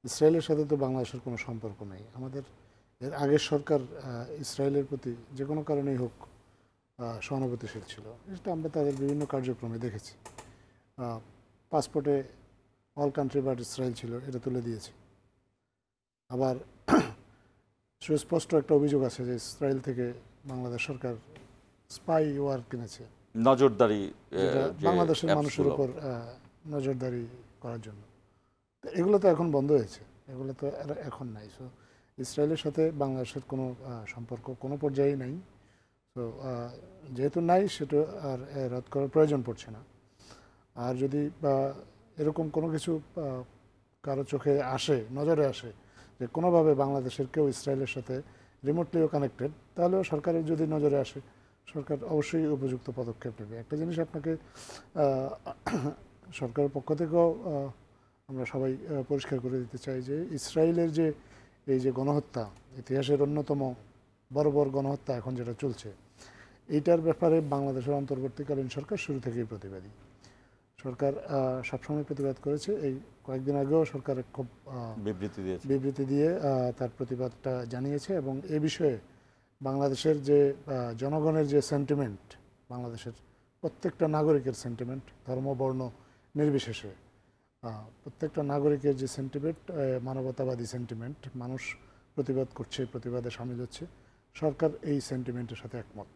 ইসরায়েলের সাথে তো বাংলাদেশের কোনো সম্পর্ক নেই। আমাদের এর আগের সরকার ইসরায়েলের প্রতি যে কোনো কারণেই হোক সহানুভূতিশীল ছিল, এটা আমরা তাদের বিভিন্ন কার্যক্রমে দেখেছি। পাসপোর্টে অল কান্ট্রি বাট ইসরায়েল ছিল, এটা তুলে দিয়েছে। আবার সুস্পষ্ট একটা অভিযোগ আছে যে ইসরায়েল থেকে বাংলাদেশ সরকার স্পাই ওয়ার কিনেছে, নজরদারি বাংলাদেশের মানুষের উপর নজরদারি করার জন্য। এগুলো তো এখন বন্ধ হয়েছে, এগুলো তো এখন নাই। সো ইসরায়েলের সাথে বাংলাদেশের কোনো সম্পর্ক কোনো পর্যায়েই নাই। তো যেহেতু নাই, সেটা আর রদ করার প্রয়োজন পড়ছে না। আর যদি এরকম কোনো কিছু কারো চোখে আসে, নজরে আসে যে কোনোভাবে বাংলাদেশের কেউ ইসরায়েলের সাথে রিমোটলিও কানেক্টেড, তাহলেও সরকারের যদি নজরে আসে, সরকার অবশ্যই উপযুক্ত পদক্ষেপ নেবে। একটা জিনিস আপনাকে সরকারের পক্ষ থেকেও আমরা সবাই পরিষ্কার করে দিতে চাই যে ইসরায়েলের যে এই যে গণহত্যা, ইতিহাসের অন্যতম বর্বর গণহত্যা এখন যেটা চলছে, এইটার ব্যাপারে বাংলাদেশের অন্তর্বর্তীকালীন সরকার শুরু থেকেই প্রতিবাদী। সরকার সবসময় প্রতিবাদ করেছে। এই কয়েকদিন আগেও সরকার খুব বিবৃতি দিয়ে তার প্রতিবাদটা জানিয়েছে, এবং এ বিষয়ে বাংলাদেশের যে জনগণের যে সেন্টিমেন্ট, বাংলাদেশের প্রত্যেকটা নাগরিকের সেন্টিমেন্ট, ধর্ম বর্ণ নির্বিশেষে প্রত্যেকটা নাগরিকের যে সেন্টিমেন্ট, মানবতাবাদী সেন্টিমেন্ট, মানুষ প্রতিবাদ করছে, প্রতিবাদে সামিল হচ্ছে, সরকার এই সেন্টিমেন্টের সাথে একমত।